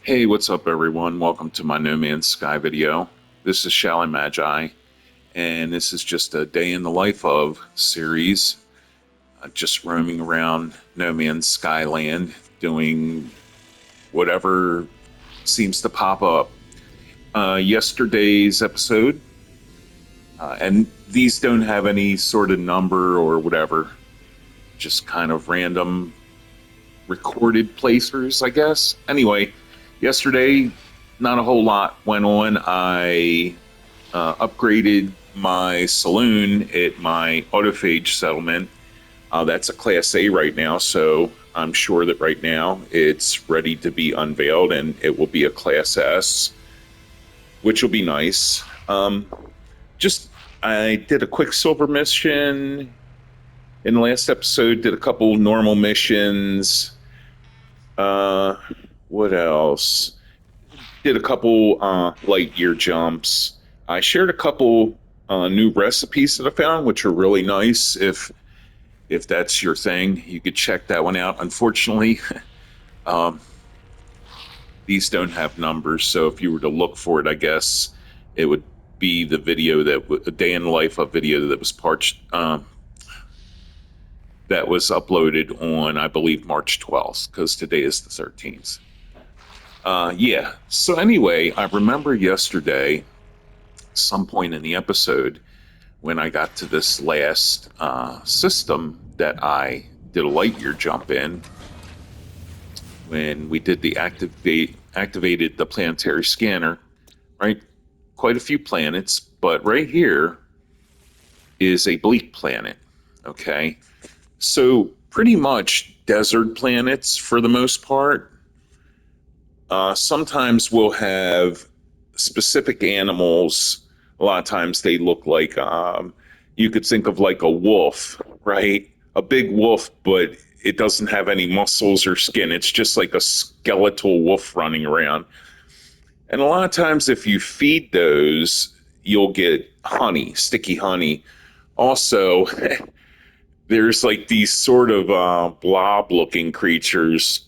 Hey, what's up, everyone? Welcome to my No Man's Sky video. This is Shally Magi, and this is just a day in the life of series. Just roaming around No Man's Sky land, doing whatever seems to pop up. Yesterday's episode, and these don't have any sort of number or whatever, just kind of random recorded placers, I guess. Anyway, yesterday, not a whole lot went on. I upgraded my saloon at my autophage settlement. That's a Class A right now, so I'm sure that right now it's ready to be unveiled and it will be a Class S, which will be nice. Just I did a quicksilver mission in the last episode, did a couple normal missions. What else? Did a couple light year jumps. I shared a couple new recipes that I found, which are really nice. If that's your thing, you could check that one out. Unfortunately, um, these don't have numbers, so if you were to look for it, I guess it would be the video a day in the life of video that was that was uploaded on, I believe, March 12th, because today is the 13th. Yeah. So anyway, I remember yesterday, some point in the episode, when I got to this last system that I did a light year jump in, when we did the activated the planetary scanner, right? Quite a few planets, but right here is a bleak planet. Okay. So pretty much desert planets for the most part. Sometimes we'll have specific animals. A lot of times they look like you could think of like a wolf, right? A big wolf, but it doesn't have any muscles or skin. It's just like a skeletal wolf running around. And a lot of times, if you feed those, you'll get honey, sticky honey. Also, there's like these sort of blob looking creatures.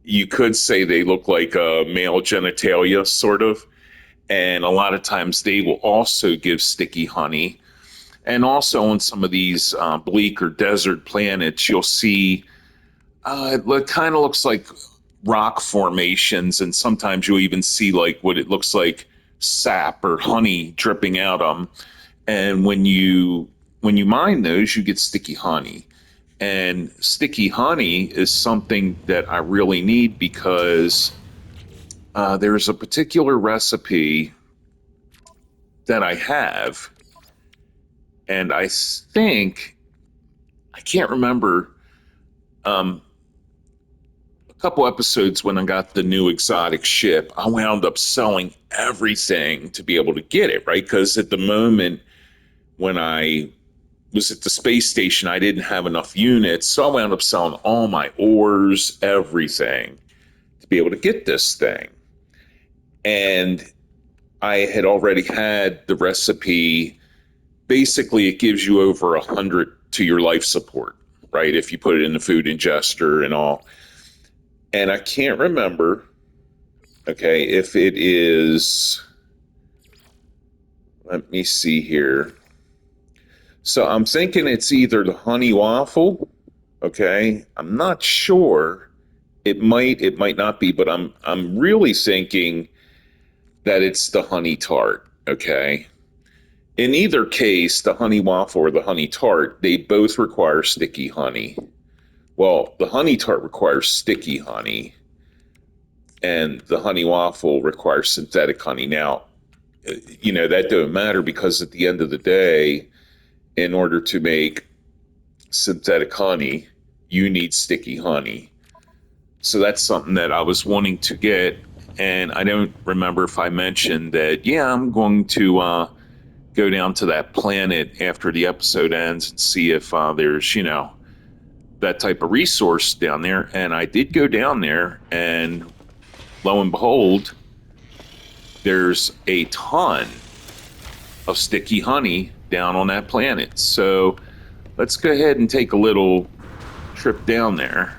You could say they look like male genitalia, sort of. And a lot of times they will also give sticky honey. And also on some of these bleak or desert planets, you'll see it kind of looks like rock formations, and sometimes you'll even see like what it looks like sap or honey dripping out of them. And when you mine those, you get sticky honey. And sticky honey is something that I really need because there's a particular recipe that I have, and I think I can't remember a couple episodes when I got the new exotic ship. I wound up selling everything to be able to get it, right? Because at the moment when I was at the space station, I didn't have enough units, so I wound up selling all my ores, everything, to be able to get this thing. And I had already had the recipe. Basically, it gives you over 100 to your life support, right? If you put it in the food ingester and all. And I can't remember, okay, if it is, let me see here. So I'm thinking it's either the honey waffle, okay? I'm not sure. It might not be, but I'm really thinking that it's the honey tart, okay? In either case, the honey waffle or the honey tart, they both require sticky honey. Well, the honey tart requires sticky honey, and the honey waffle requires synthetic honey. Now, that don't matter because at the end of the day, in order to make synthetic honey, you need sticky honey. So that's something that I was wanting to get, and I don't remember if I mentioned that. Yeah, I'm going to go down to that planet after the episode ends and see if there's that type of resource down there. And I did go down there, and lo and behold, there's a ton of sticky honey down on that planet. So let's go ahead and take a little trip down there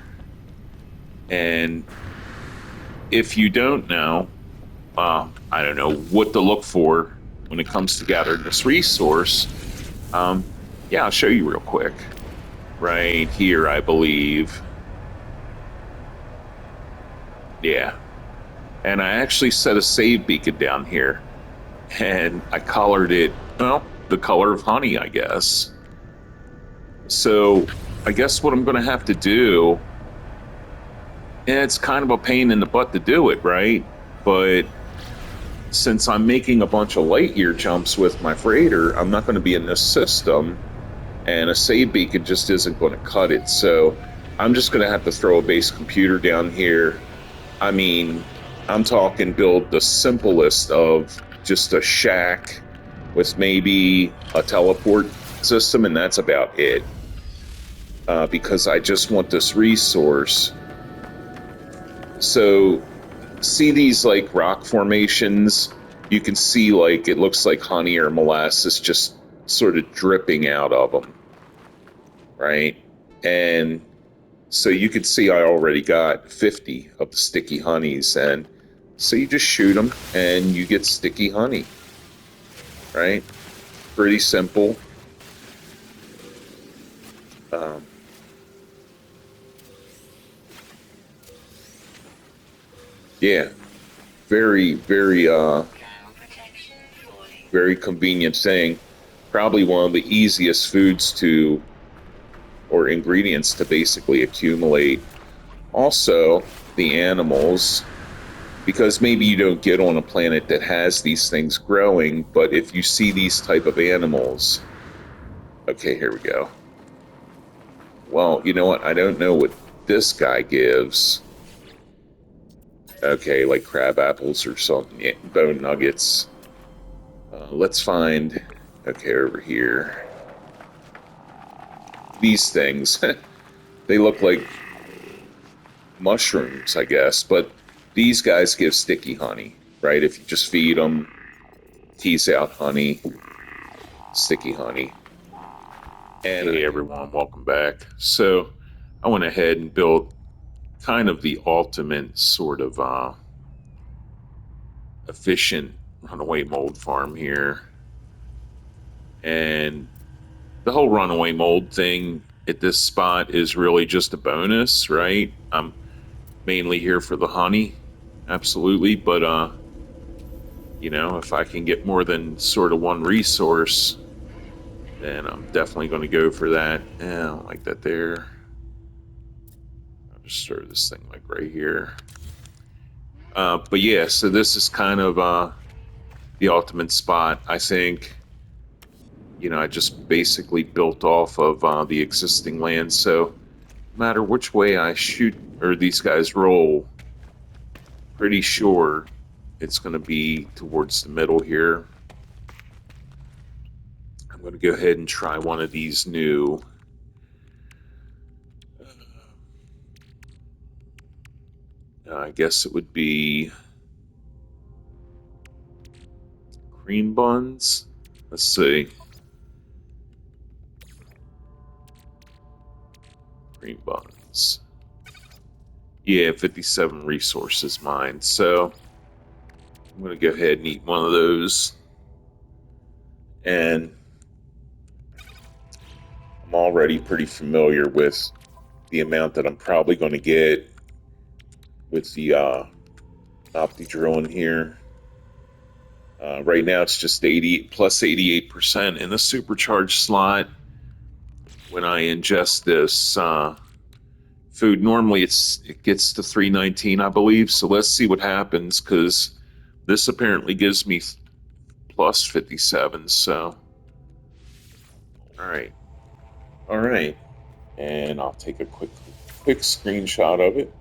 and if you don't know, I don't know what to look for when it comes to gathering this resource. Yeah, I'll show you real quick. Right here, I believe. Yeah. And I actually set a save beacon down here. And I colored it, well, the color of honey, I guess. So I guess what I'm going to have to do, and it's kind of a pain in the butt to do it, right? But since I'm making a bunch of light year jumps with my freighter, I'm not going to be in this system, and a save beacon just isn't going to cut it. So I'm just going to have to throw a base computer down here. I mean, I'm talking build the simplest of just a shack with maybe a teleport system, and that's about it. Because I just want this resource. So, see these like rock formations? You can see like it looks like honey or molasses just sort of dripping out of them, right? And so you can see I already got 50 of the sticky honeys, and so you just shoot them and you get sticky honey, right? Pretty simple. Yeah, very, very convenient thing. Probably one of the easiest foods to, or ingredients to basically accumulate. Also, the animals, because maybe you don't get on a planet that has these things growing, but if you see these type of animals, okay, here we go. Well, you know what? I don't know what this guy gives. Okay, like crab apples or something. Yeah, bone nuggets. Let's find. Okay, over here. These things. They look like mushrooms, I guess, but these guys give sticky honey, right? If you just feed them, tease out honey, sticky honey. And hey, everyone, welcome back. So I went ahead and built kind of the ultimate sort of efficient runaway mold farm here. And the whole runaway mold thing at this spot is really just a bonus, right? I'm mainly here for the honey, absolutely, but you know, if I can get more than sort of one resource, then I'm definitely going to go for that. Yeah, I don't like that there. I'll just throw this thing like right here. But yeah, so this is kind of the ultimate spot. I think, you know, I just basically built off of the existing land. So no matter which way I shoot or these guys roll, pretty sure it's going to be towards the middle here. I'm going to go ahead and try one of these new I guess it would be cream buns. Let's see. Cream buns. Yeah, 57 resources mine. So I'm going to go ahead and eat one of those. And I'm already pretty familiar with the amount that I'm probably going to get with the Opti drill in here. Right now it's just 80 plus 88% in the supercharged slot. When I ingest this food, normally it gets to 319, I believe. So let's see what happens, because this apparently gives me plus 57. So, all right, and I'll take a quick screenshot of it.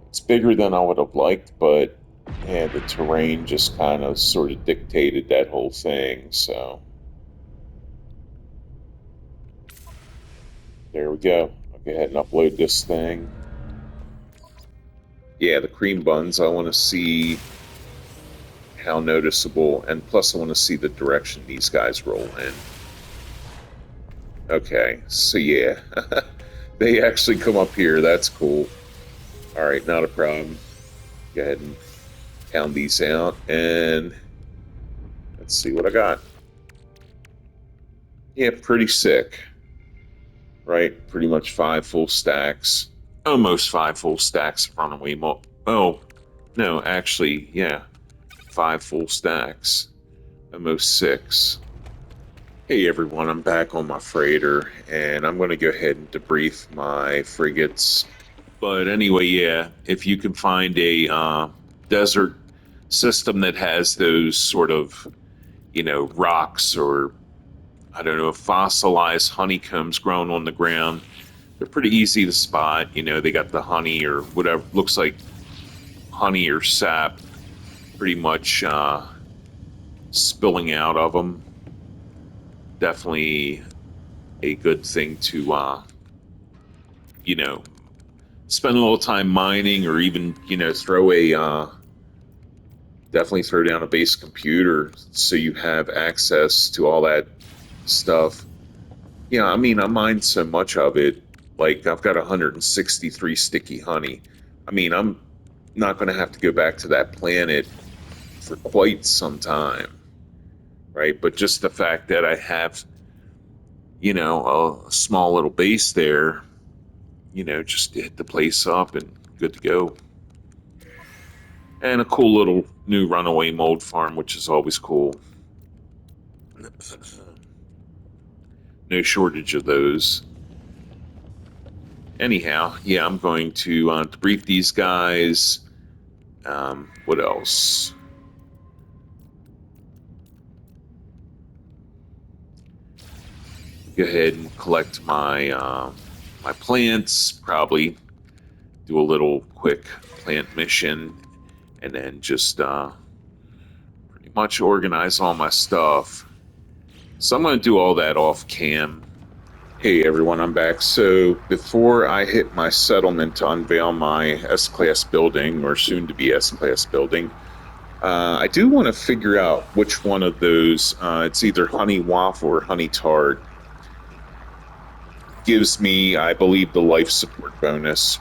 It's bigger than I would have liked, but yeah, the terrain just kind of sort of dictated that whole thing. So there we go. I'll go ahead and upload this thing. Yeah, the cream buns, I want to see how noticeable, and plus I want to see the direction these guys roll in. Okay, so yeah, they actually come up here. That's cool. All right, not a problem. Go ahead and pound these out, and let's see what I got. Yeah, pretty sick, right? Pretty much 5 full stacks, almost 5 full stacks of runaway mo. Oh, no, actually, yeah, 5 full stacks, almost 6. Hey everyone, I'm back on my freighter, and I'm going to go ahead and debrief my frigates. But anyway, yeah, if you can find a desert system that has those sort of, rocks or, I don't know, fossilized honeycombs growing on the ground, they're pretty easy to spot. They got the honey or whatever, looks like honey or sap pretty much spilling out of them. Definitely a good thing to, you know, spend a little time mining, or even throw a definitely throw down a base computer so you have access to all that stuff. Yeah, I mean, I mine so much of it. Like, I've got 163 sticky honey. I mean, I'm not going to have to go back to that planet for quite some time, right? But just the fact that I have a small little base there, just to hit the place up and good to go. And a cool little new runaway mold farm, which is always cool. No shortage of those. Anyhow, yeah, I'm going to debrief these guys. What else? Go ahead and collect my plants. Probably do a little quick plant mission, and then just pretty much organize all my stuff. So I'm going to do all that off cam. Hey everyone, I'm back. So before I hit my settlement to unveil my S-Class building, or soon to be S-Class building, I do want to figure out which one of those, it's either honey waffle or honey tart, gives me, I believe, the life support bonus.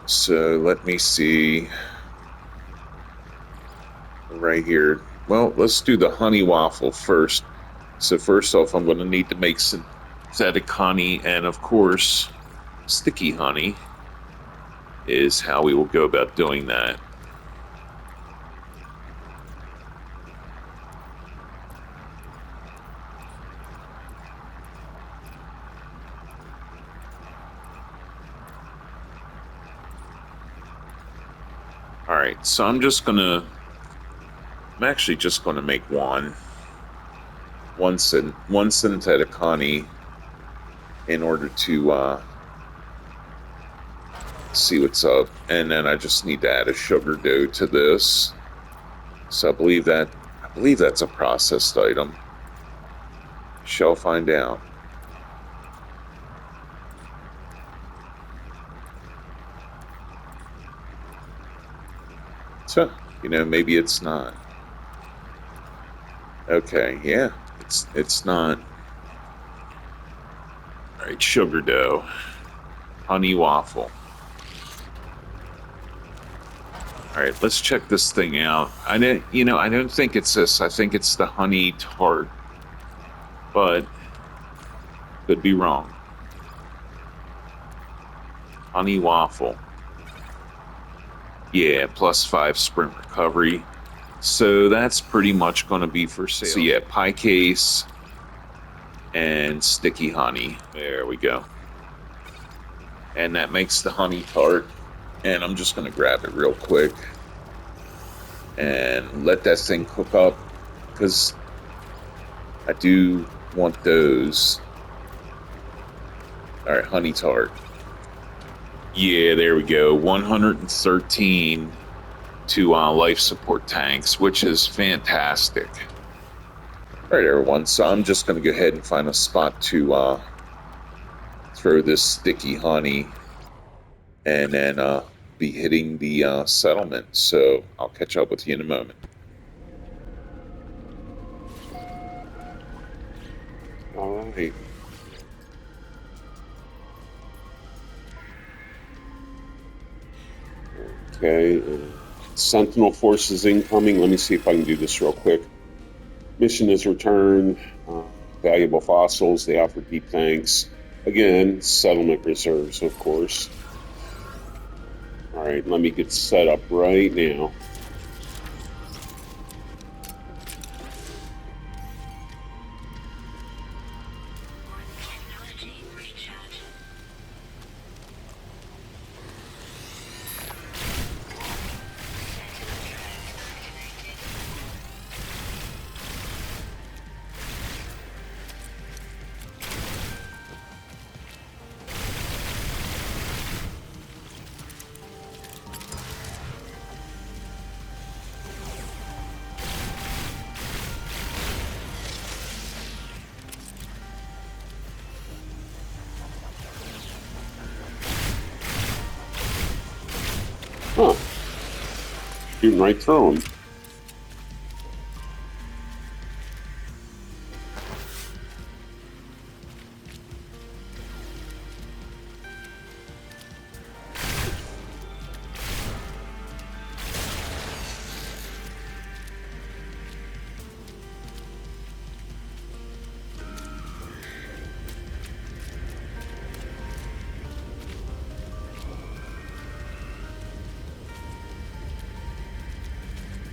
So let me see. Right here. Well, let's do the honey waffle first. So first off, I'm going to need to make synthetic honey, and of course, sticky honey is how we will go about doing that. All right, so I'm actually just gonna make one synthetic honey in order to see what's up, and then I just need to add a sugar dough to this. So I believe that's a processed item. Shall find out. So, maybe it's not. Okay, yeah, it's not. All right, sugar dough, honey waffle. All right, let's check this thing out. I don't think it's this. I think it's the honey tart, but could be wrong. Honey waffle. Yeah, +5 sprint recovery. So that's pretty much going to be for sale. So yeah, pie case and sticky honey. There we go. And that makes the honey tart. And I'm just going to grab it real quick and let that thing cook up, because I do want those. All right, honey tart. Yeah, there we go. 113 to life support tanks, which is fantastic. All right, everyone. So I'm just going to go ahead and find a spot to throw this sticky honey, and then be hitting the settlement. So I'll catch up with you in a moment. All right. Okay. Sentinel forces incoming. Let me see if I can do this real quick. Mission is returned. Uh, Valuable fossils. They offer deep thanks. Again, settlement reserves, of course. All right, let me get set up right now. Huh, shooting right through them.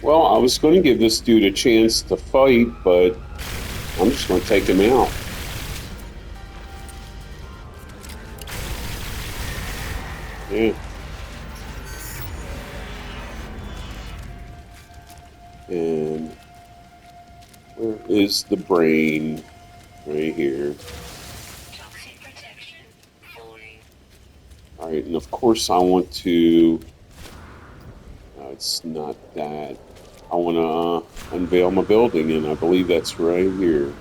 Well, I was going to give this dude a chance to fight, but I'm just going to take him out. Yeah. And where is the brain? Right here. All right, and of course I want to. It's not that. I want to unveil my building, and I believe that's right here.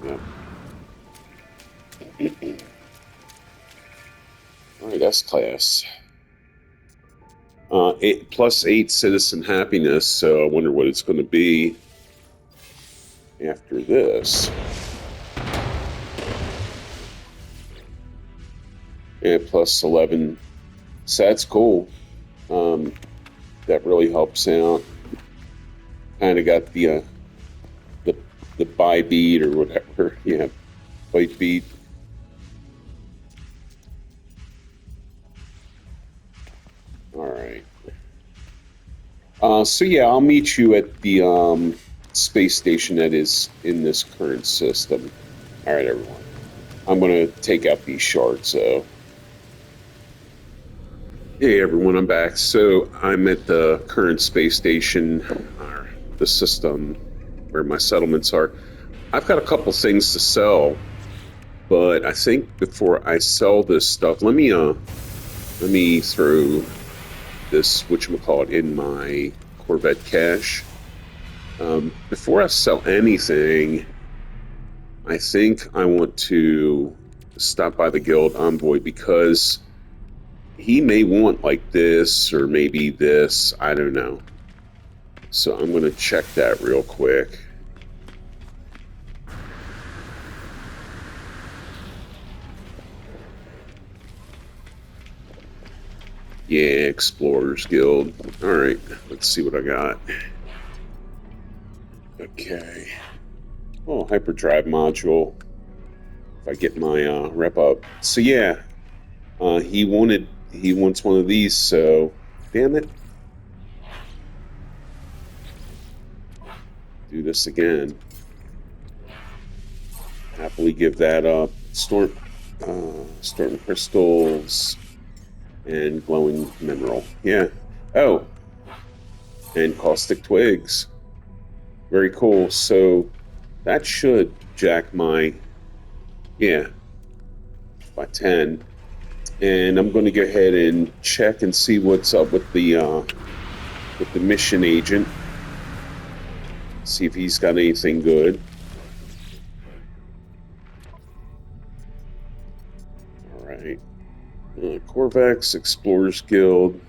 Yep. All right, S class. 8 + 8 citizen happiness. So I wonder what it's going to be after this. And +11. So that's cool. That really helps out. Kind of got the the buy beat or whatever. Yeah, fight beat. All right. So yeah, I'll meet you at the space station that is in this current system. All right, everyone. I'm gonna take out these shards, though. Hey, everyone, I'm back. So I'm at the current space station, or the system where my settlements are. I've got a couple things to sell, but I think before I sell this stuff, let me throw this whatchamacallit in my Corvette cache. Before I sell anything, I think I want to stop by the guild envoy because he may want like this or maybe this. I don't know. So I'm going to check that real quick. Yeah, Explorers Guild. All right, let's see what I got. Okay. Oh, hyperdrive module. If I get my rep up. So yeah, he wants one of these. So damn it. Do this again. Happily give that up. Storm crystals and glowing mineral. Yeah. Oh, and caustic twigs. Very cool. So that should jack my, yeah, by 10. And I'm going to go ahead and check and see what's up with the mission agent. See if he's got anything good. All right. Corvex, Explorers Guild.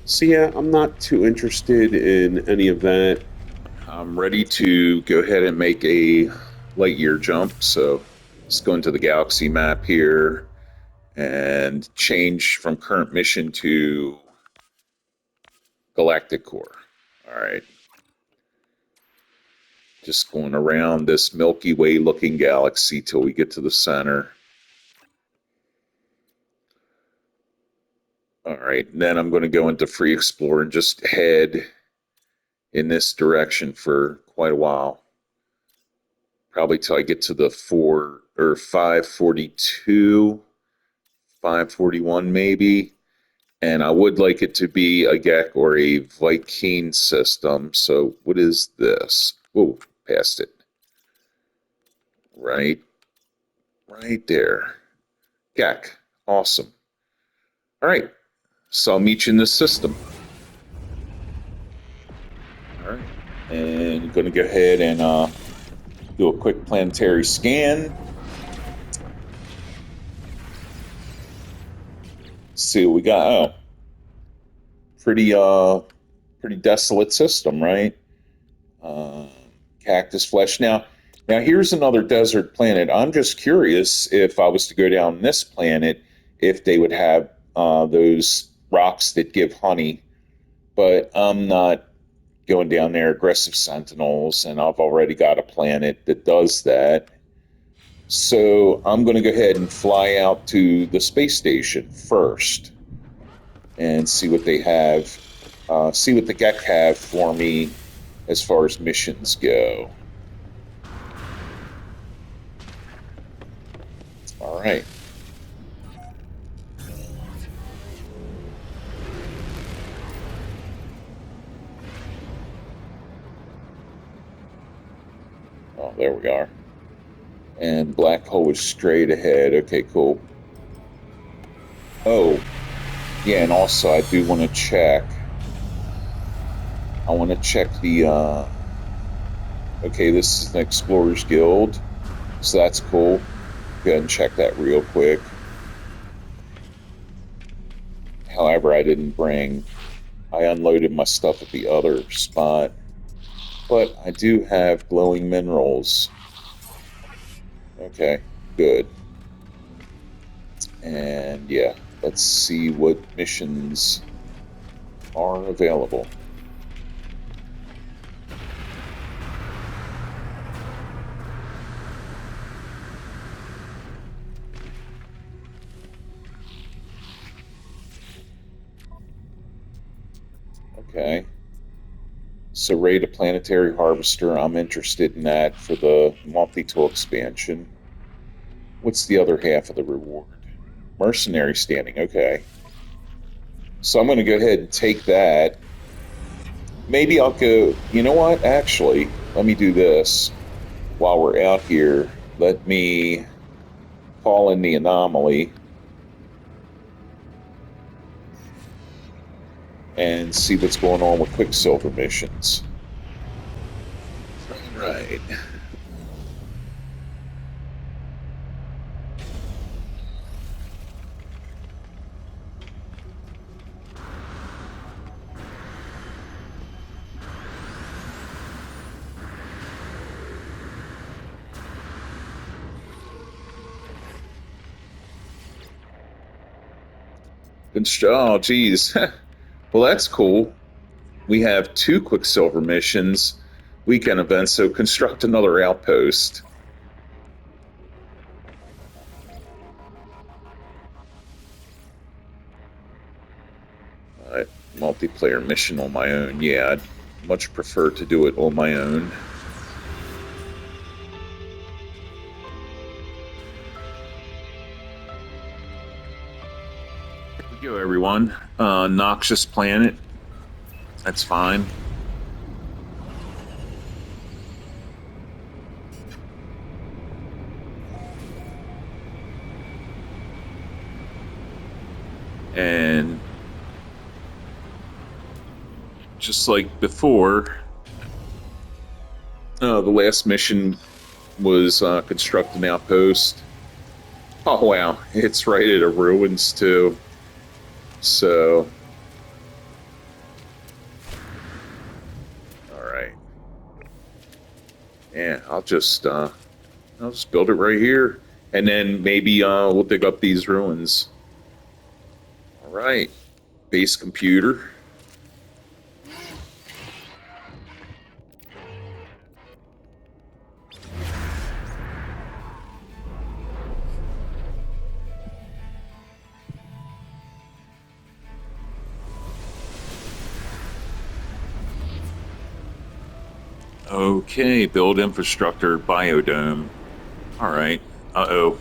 So yeah, I'm not too interested in any of that. I'm ready to go ahead and make a light year jump. So let's go into the galaxy map here and change from current mission to galactic core. All right. Just going around this Milky Way looking galaxy till we get to the center. All right. And then I'm going to go into free explore and just head in this direction for quite a while. Probably till I get to the 542, 541 maybe. And I would like it to be a Gek or a Viking system. So what is this? Whoa, past it. Right there. Gek. Awesome. All right. So I'll meet you in this system. All right. And I'm going to go ahead and do a quick planetary scan. See what we got. Oh, pretty desolate system, right? Uh, Cactus flesh. Now here's another desert planet. I'm just curious if I was to go down this planet, if they would have those rocks that give honey. But I'm not going down there. Aggressive sentinels, and I've already got a planet that does that. So I'm going to go ahead and fly out to the space station first and see what they have, see what the Gek have for me as far as missions go. All right. Oh, there we are. And black hole is straight ahead. Okay, cool. Oh, yeah, and also I do want to check. I want to check the, okay, this is an Explorers Guild, so that's cool. Go ahead and check that real quick. However, I unloaded my stuff at the other spot, but I do have glowing minerals. Okay, good. And yeah, let's see what missions are available. Okay. So raid a planetary harvester. I'm interested in that for the multi-tool expansion. What's the other half of the reward? Mercenary standing. Okay. So I'm going to go ahead and take that. Maybe I'll go, you know what? Actually, let me do this while we're out here. Let me call in the anomaly and see what's going on with quicksilver missions. Right. Oh, geez. Well, that's cool. We have 2 quicksilver missions, weekend events, so construct another outpost. Multiplayer mission on my own. Yeah, I'd much prefer to do it on my own. Here we go, everyone. Noxious planet. That's fine. And just like before, the last mission was construct an outpost. Oh wow, it's right at a ruins too. So, all right. Yeah, I'll just build it right here, and then maybe we'll dig up these ruins. All right, base computer. Okay, build infrastructure biodome. All right. Uh-oh.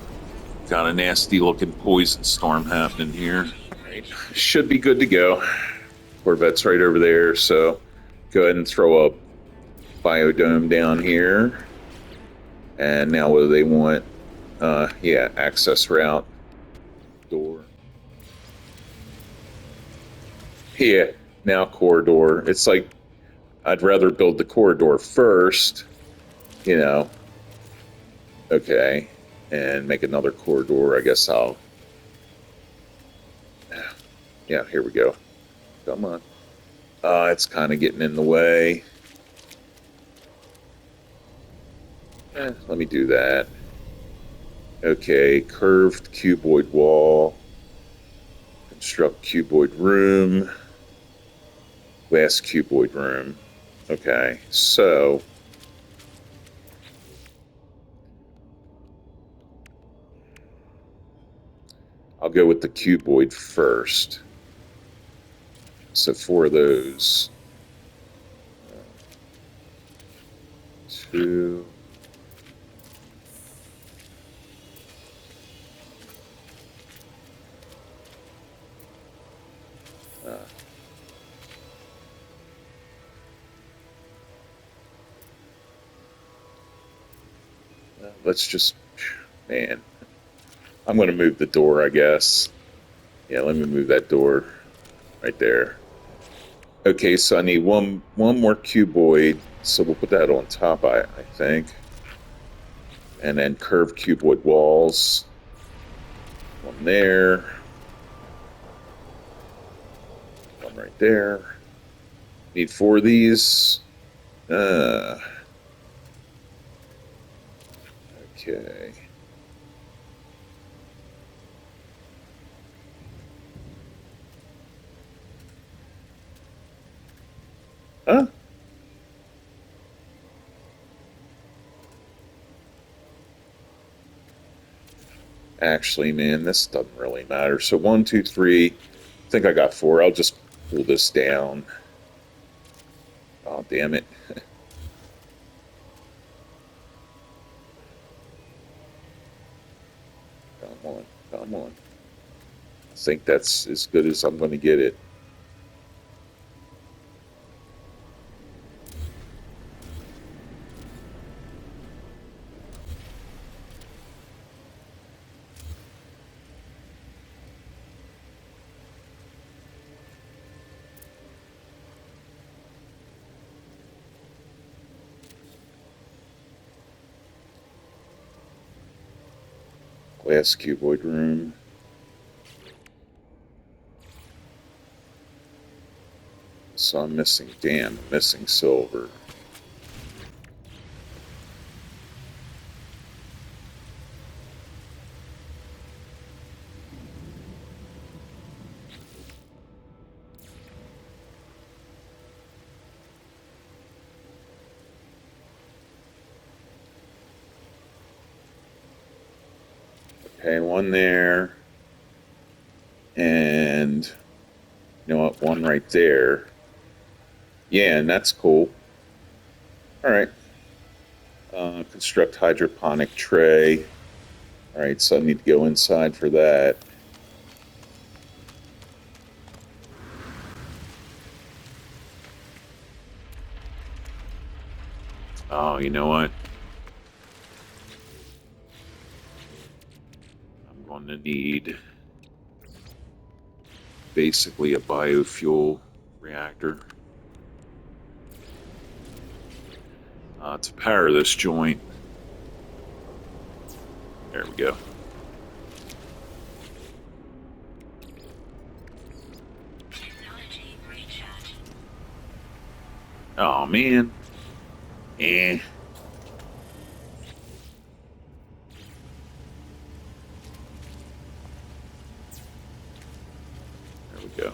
Got a nasty looking poison storm happening here. Right. Should be good to go. Corvette's right over there, so go ahead and throw a biodome down here. And now what do they want? Yeah, access route door. Yeah, now corridor. It's like I'd rather build the corridor first, you know. Okay, and make another corridor. I guess I'll. Yeah, here we go. Come on. It's kind of getting in the way. Let me do that. Okay, curved cuboid wall. Construct cuboid room. Glass cuboid room. Okay, so I'll go with the cuboid first. So four of those. Two. Uh, let's just, man. I'm going to move the door, I guess. Yeah, let me move that door right there. Okay, so I need one more cuboid, so we'll put that on top, I think. And then curved cuboid walls. One there. One right there. Need four of these. Okay. Huh? Actually, man, this doesn't really matter. So one, two, three. I think I got four. I'll just pull this down. Oh, damn it. Come on. Come on. I think that's as good as I'm going to get it. Glass cuboid room. So I'm missing, damn, I'm missing silver. Okay, one there. And you know what? One right there. Yeah, and that's cool. All right. Construct hydroponic tray. All right, so I need to go inside for that. Oh, you know what? I'm going to need basically a biofuel reactor to power this joint. There we go. Oh man. Eh. go.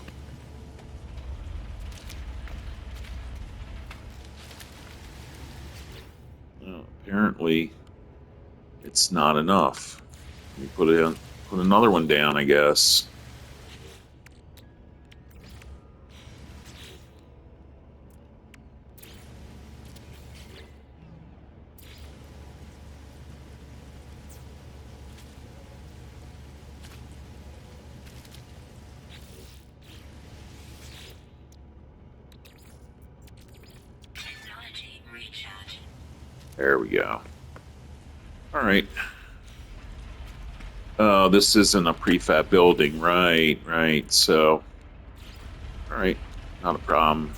Well, apparently, it's not enough. Let me put another one down, I guess. There we go. All right. Oh, this isn't a prefab building. Right, right. So, all right. Not a problem.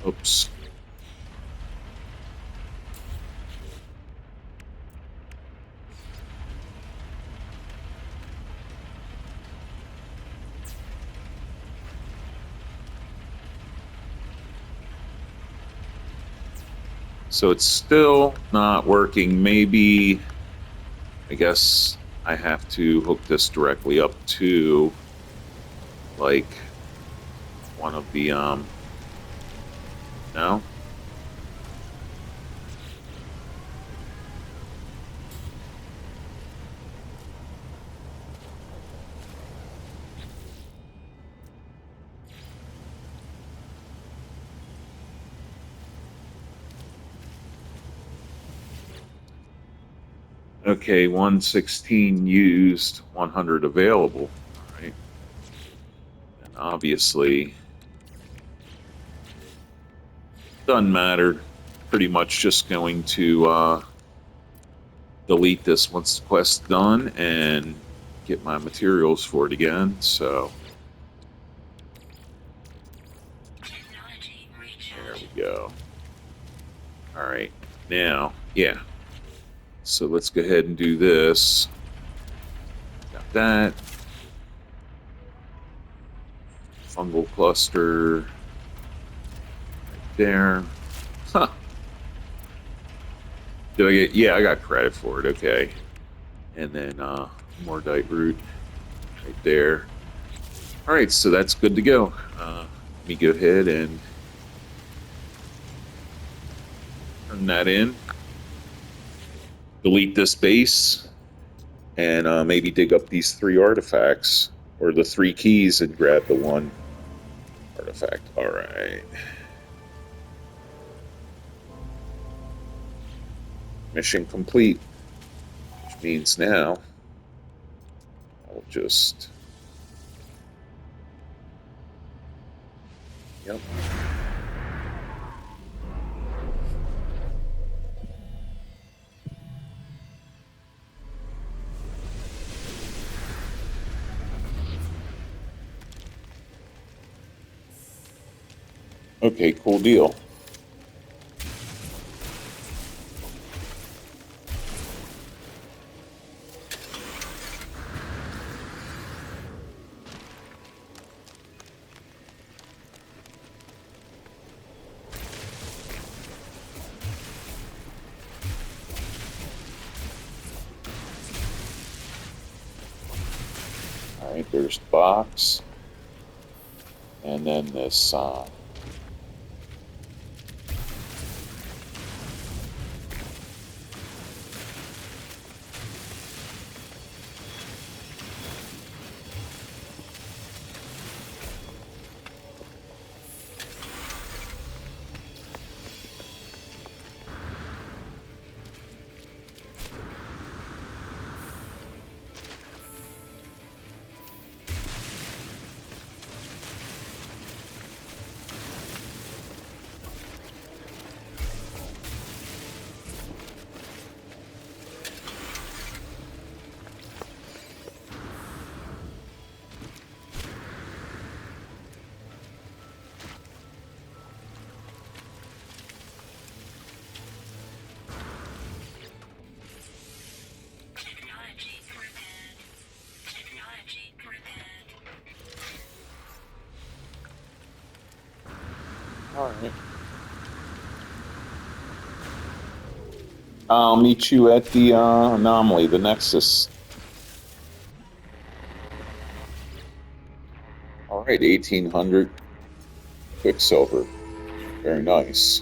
Oops. So it's still not working. Maybe, I guess I have to hook this directly up to, like, one of the, no? Okay, 116 used, 100 available. All right. And obviously, doesn't matter. Pretty much just going to delete this once the quest's done and get my materials for it again. So there we go. All right, now, yeah. So let's go ahead and do this. Got that. Fungal cluster right there. Huh. Did I get? Yeah, I got credit for it. Okay. And then Mordite root right there. All right, so that's good to go. Let me go ahead and turn that in. Delete this base, and maybe dig up these 3 artifacts, or the 3 keys, and grab the 1 artifact. All right. Mission complete, which means now I'll just... Yep. Okay, cool deal. All right, there's the box. And then this all right. I'll meet you at the anomaly, the Nexus. right, 1800 quicksilver. Very nice.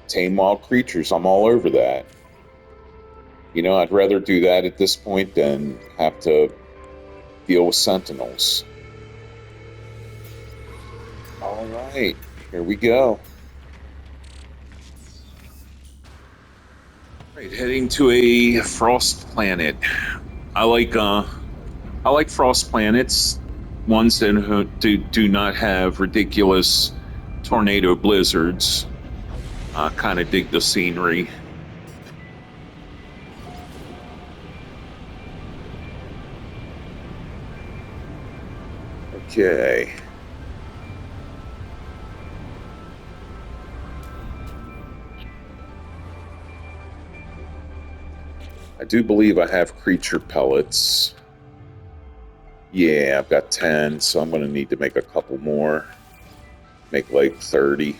Tame wild creatures. I'm all over that. You know, I'd rather do that at this point than have to deal with sentinels. All right, here we go. Right, heading to a frost planet. I like frost planets, ones that do not have ridiculous tornado blizzards. Kind of dig the scenery. Okay. I do believe I have creature pellets. Yeah, I've got 10, so I'm going to need to make a couple more. Make like 30.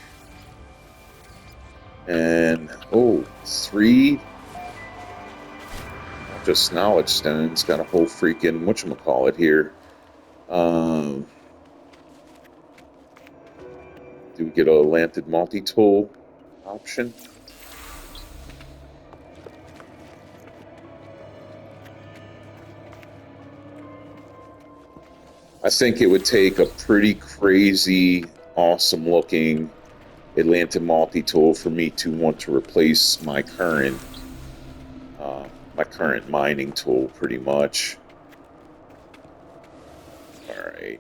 And, oh, 3 just knowledge stones. Got a whole freaking, whatchamacallit here. Do we get a lanted multi-tool option? I think it would take a pretty crazy, awesome looking Atlanta multi-tool for me to want to replace my current mining tool, pretty much. All right.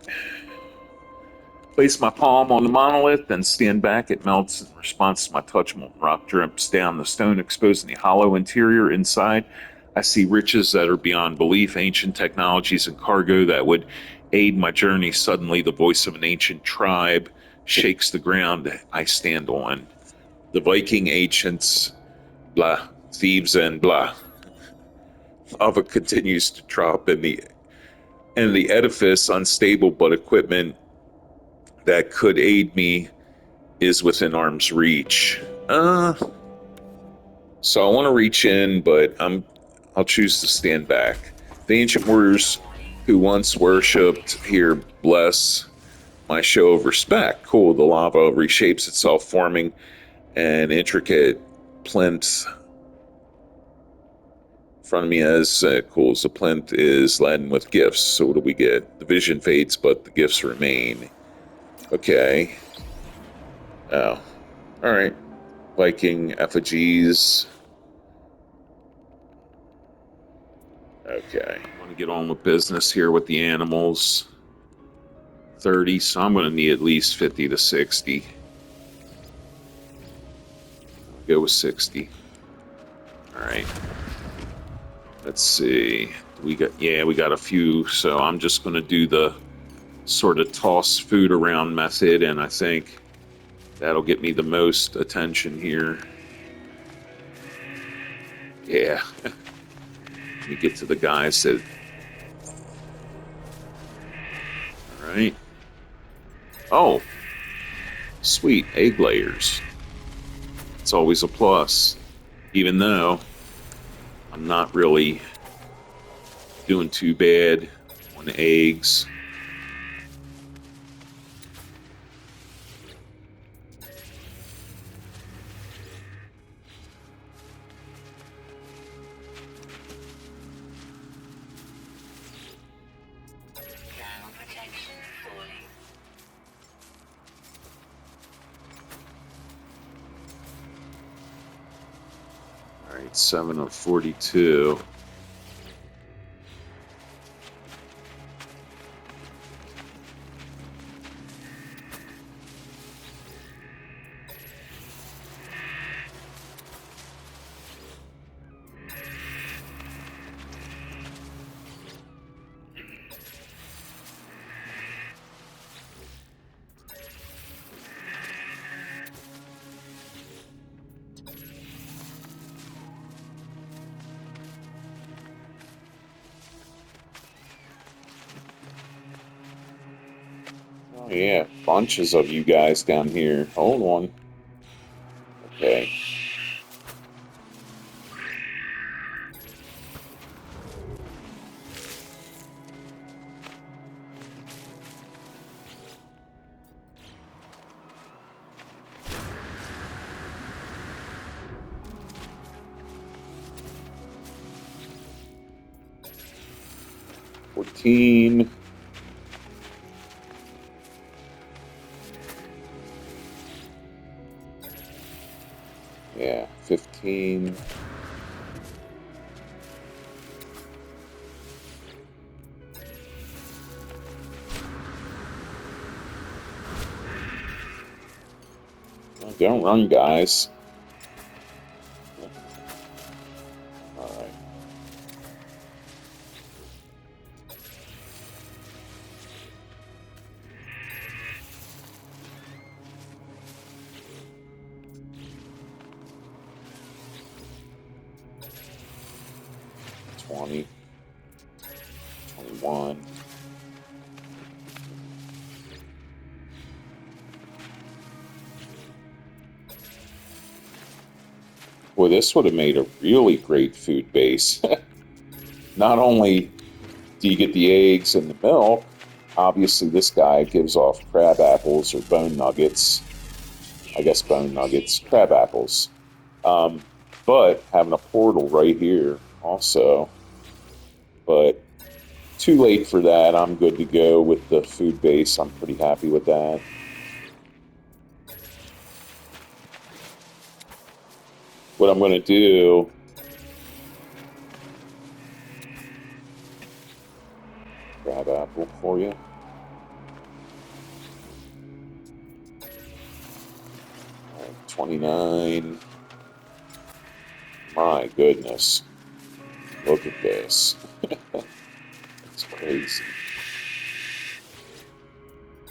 Place my palm on the monolith, then stand back. It melts in response to my touch. Molten rock drips down the stone, exposing the hollow interior. Inside, I see riches that are beyond belief, ancient technologies and cargo that would aid my journey. Suddenly, the voice of an ancient tribe shakes the ground I stand on. The Viking ancients, blah, thieves and blah. Lava continues to drop in the edifice, unstable, but equipment that could aid me is within arm's reach. So I want to reach in, but I'll choose to stand back. The ancient warriors who once worshipped here bless my show of respect. Cool. The lava reshapes itself, forming an intricate plinth in front of me. As cool as the plinth is laden with gifts. So what do we get? The vision fades, but the gifts remain. Okay. Oh, all right. Viking effigies. Okay. I want to get on with business here with the animals. 30, so I'm going to need at least 50 to 60. I'll go with 60. All right. Let's see. We got a few, so I'm just going to do the sort of toss food around method, and I think that'll get me the most attention here. Yeah. Let me get to the guys that... All right. Oh, sweet, egg layers. It's always a plus, even though I'm not really doing too bad on eggs. All right, 7 of 42. Oh yeah, bunches of you guys down here. Hold on. Okay. 14. Yeah, 15. Oh, don't run, guys. All right. Twenty. 21. Boy, this would have made a really great food base. Not only do you get the eggs and the milk, obviously this guy gives off crab apples or bone nuggets. I guess bone nuggets, crab apples. Um, but having a portal right here also. But too late for that. I'm good to go with the food base. I'm pretty happy with that. What I'm going to do, crab apple for you. All right, 29. My goodness. Look at this. It's crazy.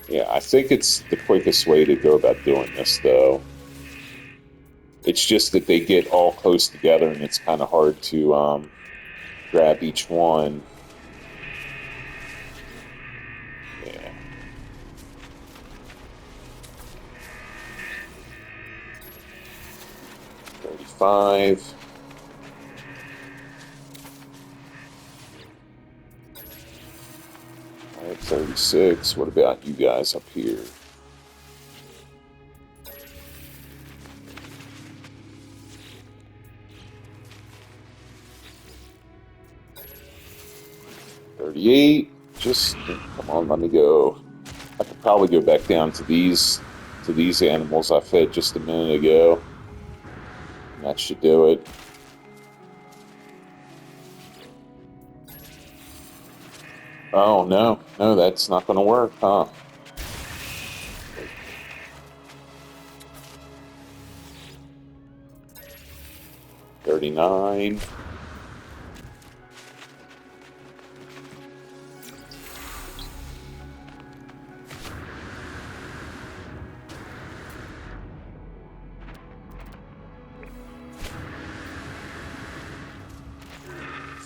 Yeah, I think it's the quickest way to go about doing this, though. It's just that they get all close together and it's kind of hard to grab each one. Yeah. $35. All right, 36. What about you guys up here? $38. Just come on, let me go. I could probably go back down to these animals I fed just a minute ago. And that should do it. Oh no, no, that's not gonna work, huh? 39.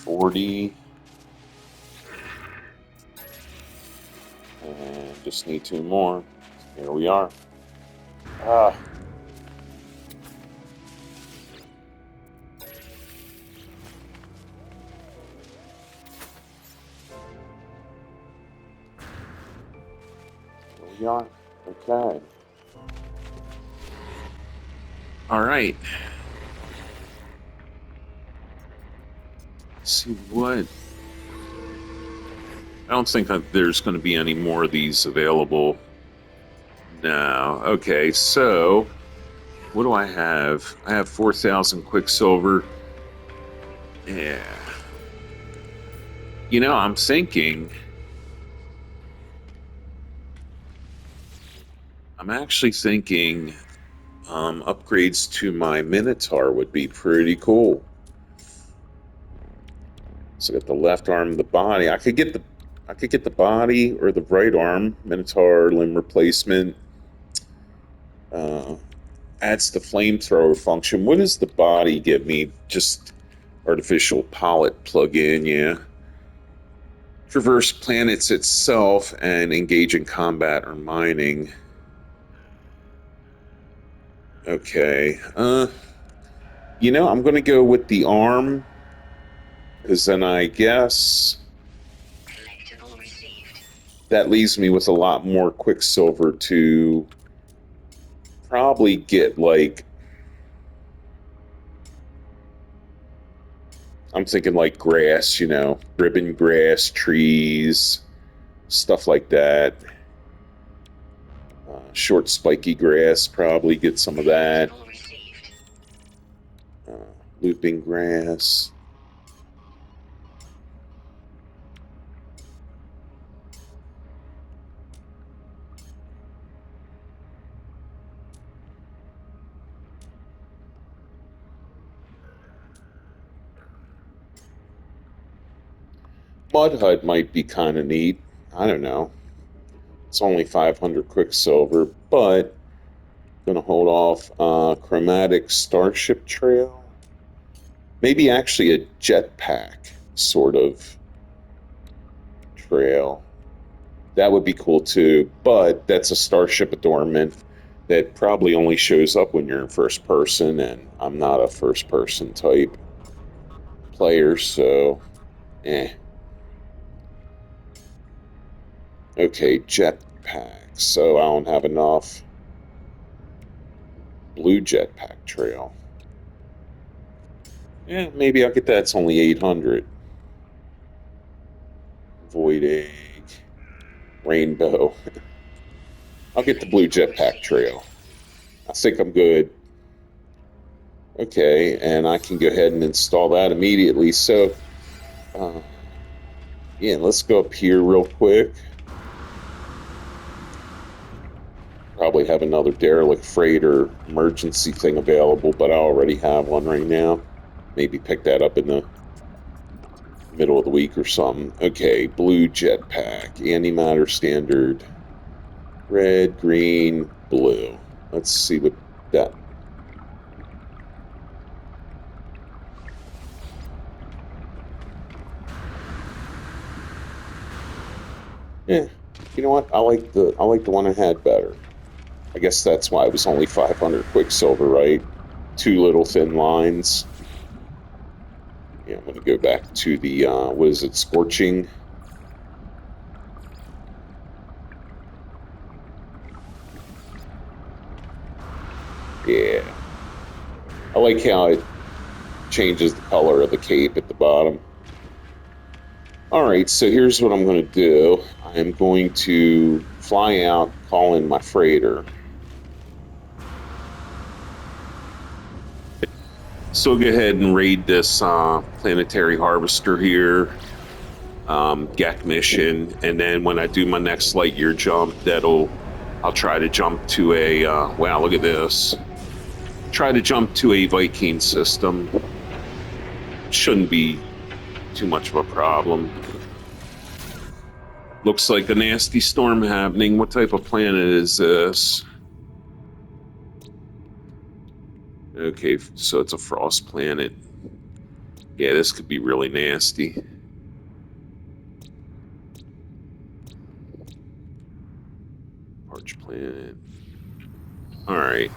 $40. And just need two more. Here we are. Ah, here we are. Okay. All right. Let's see what. I don't think that there's going to be any more of these available now. Okay, so what do I have? I have 4,000 quicksilver. Yeah. You know, I'm thinking. I'm actually thinking upgrades to my Minotaur would be pretty cool. So I got the left arm, the body. I could get the body or the right arm Minotaur limb replacement. Uh, adds the flamethrower function. What does the body give me? Just artificial pollet plug-in, yeah. Traverse planets itself and engage in combat or mining. Okay. You know, I'm going to go with the arm because then I guess that leaves me with a lot more quicksilver to probably get like I'm thinking like grass, you know, ribbon grass, trees, stuff like that. Short spiky grass, probably get some of that. Uh, Looping grass. Mud hut might be kind of neat. I don't know. It's only 500 quicksilver, but gonna hold off. Chromatic starship trail. Maybe actually a jetpack sort of trail. That would be cool too, but that's a starship adornment that probably only shows up when you're in first person, and I'm not a first person type player, so eh. Okay, jetpack. So I don't have enough. Blue jetpack trail. Yeah, maybe I'll get that. It's only 800. Void egg. Rainbow. I'll get the blue jetpack trail. I think I'm good. Okay, and I can go ahead and install that immediately. So, yeah, let's go up here real quick. Probably have another derelict freighter emergency thing available, but I already have one right now. Maybe pick that up in the middle of the week or something. Okay, blue jetpack, antimatter standard, red, green, blue. Let's see what that. Yeah, you know what? I like the one I had better. I guess that's why it was only 500 quicksilver, right? Two little thin lines. Yeah, I'm going to go back to the, what is it, scorching? Yeah. I like how it changes the color of the cape at the bottom. All right, so here's what I'm going to do. I'm going to fly out, call in my freighter. So go ahead and raid this planetary harvester here, GEC mission, and then when I do my next light year jump, I'll try to jump to a, wow, look at this. Try to jump to a Viking system. Shouldn't be too much of a problem. Looks like a nasty storm happening. What type of planet is this? Okay, so it's a frost planet. Yeah, this could be really nasty. Arch planet. All right.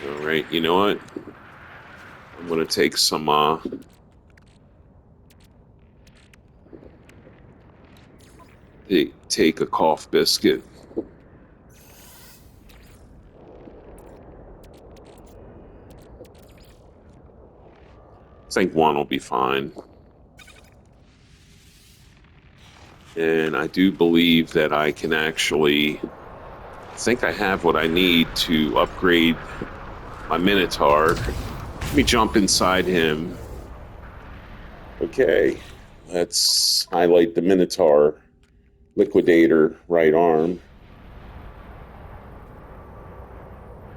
All right, you know what? I'm gonna take some take a cough biscuit. I think one will be fine. And I do believe that I can actually, I think I have what I need to upgrade my Minotaur. Let me jump inside him. Okay, let's highlight the Minotaur liquidator right arm.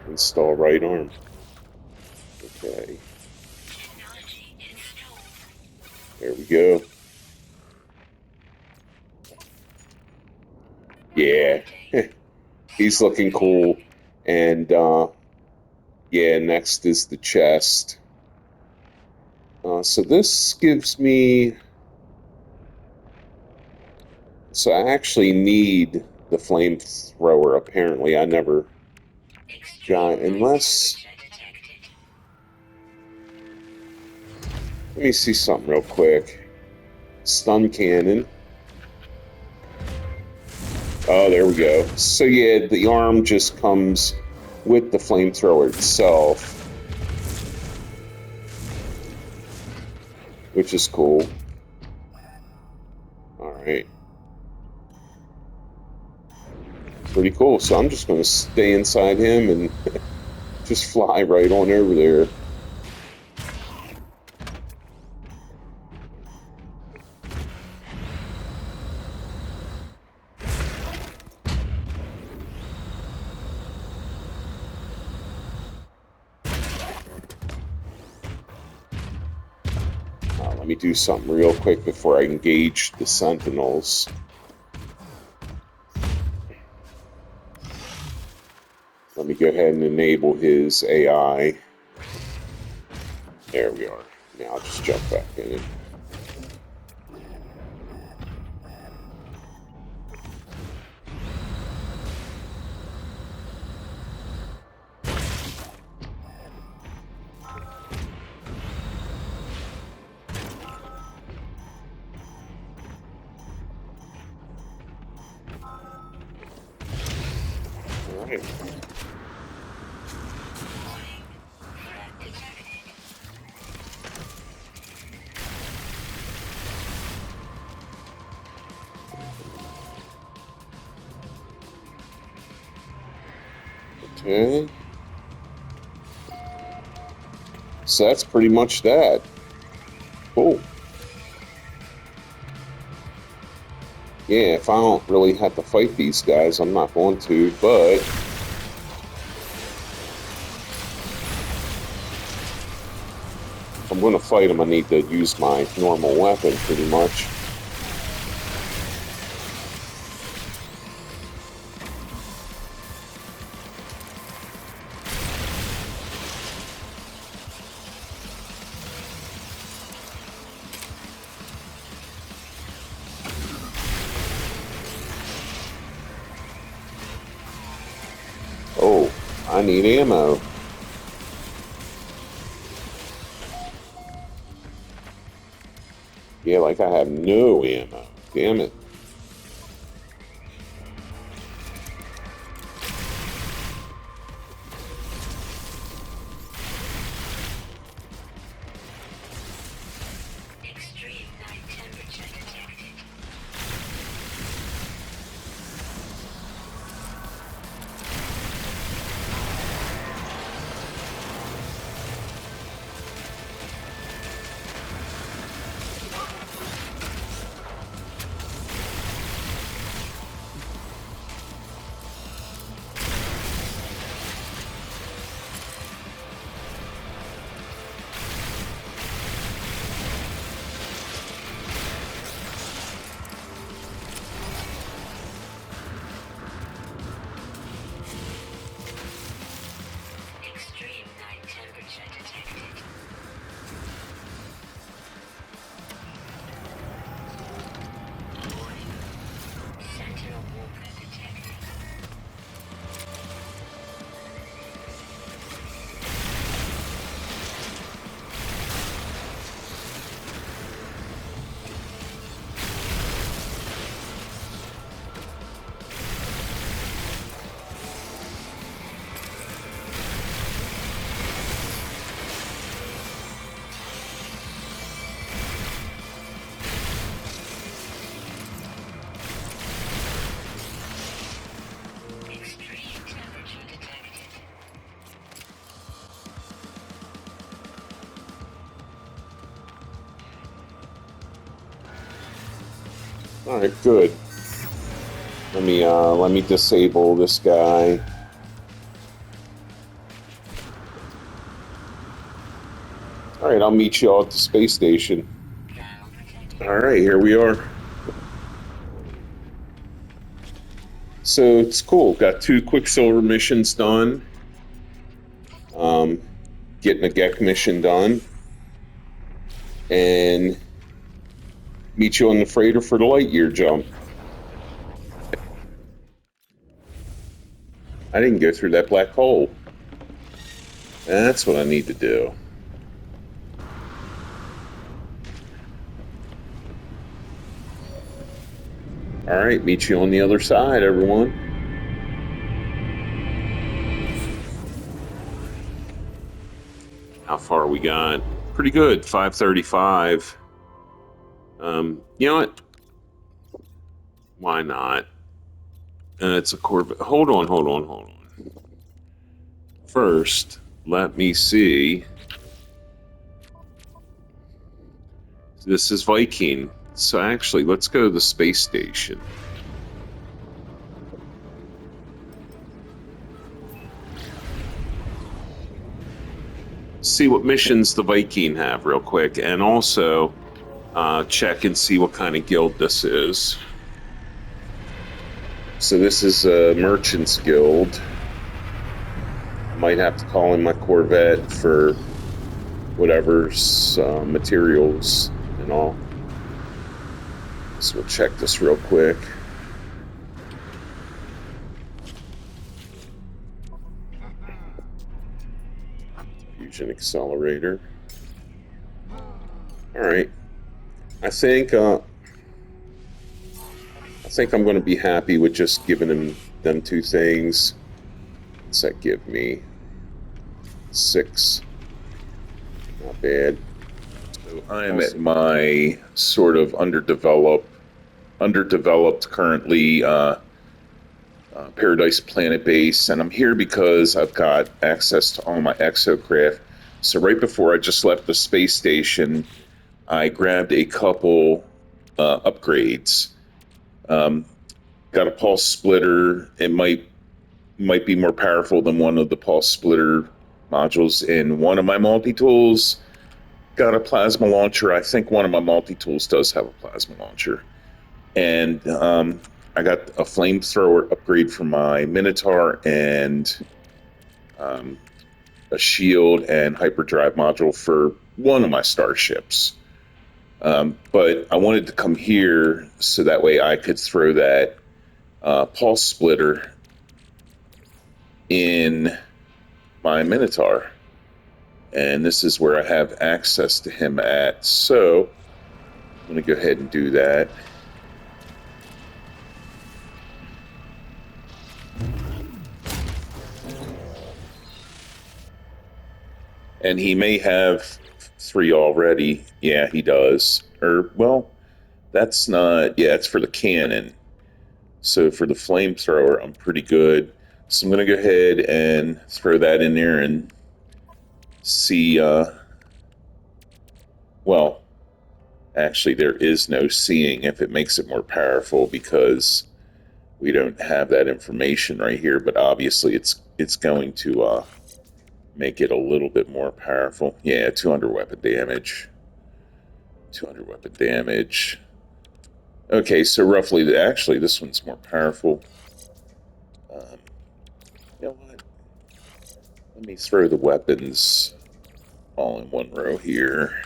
Install right arm. Okay. There we go. Yeah. He's looking cool. And yeah, next is the chest. So this gives me. So I actually need the flamethrower. Apparently, I never got unless. Let me see something real quick. Stun cannon. Oh, there we go. So yeah, the arm just comes with the flamethrower itself, which is cool. All right. Pretty cool. So I'm just going to stay inside him and just fly right on over there. Let me do something real quick before I engage the sentinels. Let me go ahead and enable his AI. There we are. Now I'll just jump back in. All right. Okay. So that's pretty much that. Cool. Yeah, if I don't really have to fight these guys, I'm not going to, but if I'm going to fight them, I need to use my normal weapon, pretty much. Oh, I need ammo. Yeah, like I have no ammo. Damn it. Extreme night temperature detected. Extreme night temperature detected. Warning. Sentinel walker detected. Extreme temperature detected. All right, good. Let me disable this guy. All right, I'll meet you all at the space station. All right, here we are. So it's cool. Got 2 quicksilver missions done. Getting a Gek mission done, and meet you on the freighter for the light year jump. I didn't go through that black hole. That's what I need to do. All right, meet you on the other side, everyone. How far we got? Pretty good, 535. You know what? Why not? It's a Corvette. Hold on. First, let me see. This is Viking. So actually, let's go to the space station. See what missions the Viking have real quick, and also check and see what kind of guild this is. So this is a Merchant's Guild. I might have to call in my Corvette for whatever's materials and all. So we'll check this real quick. Fusion accelerator. All right. I think I'm going to be happy with just giving them two things. What's that give me? 6. Not bad. So I am at my sort of underdeveloped currently Paradise Planet base, and I'm here because I've got access to all my exocraft. So right before I just left the space station, I grabbed a couple upgrades. Got a pulse splitter. It might be more powerful than one of the pulse splitter modules in one of my multi-tools. Got a plasma launcher. I think one of my multi-tools does have a plasma launcher. And I got a flamethrower upgrade for my Minotaur and a shield and hyperdrive module for one of my starships. But I wanted to come here so that way I could throw that pulse splitter in my Minotaur. And this is where I have access to him at. So I'm going to go ahead and do that. And he may have 3 already. Yeah, he does. Or, well, that's not... Yeah, it's for the cannon. So for the flamethrower, I'm pretty good. So I'm going to go ahead and throw that in there and see... well, actually, there is no seeing if it makes it more powerful because we don't have that information right here. But obviously, it's going to... make it a little bit more powerful. Yeah, 200 weapon damage. 200 weapon damage. Okay, so roughly, actually, this one's more powerful. You know what? Let me throw the weapons all in one row here.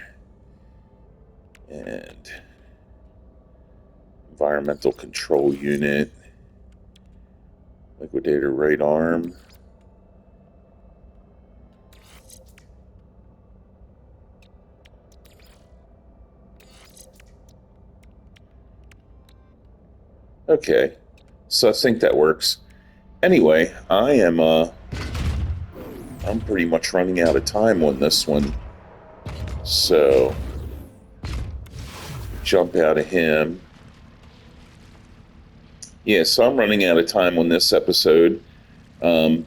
And environmental control unit. Liquidator right arm. Okay, so I think that works. Anyway, I'm pretty much running out of time on this one. So, jump out of him. Yeah, so I'm running out of time on this episode. I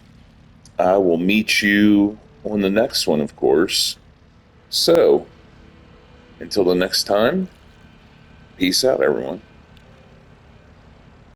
will meet you on the next one, of course. So, until the next time, peace out, everyone.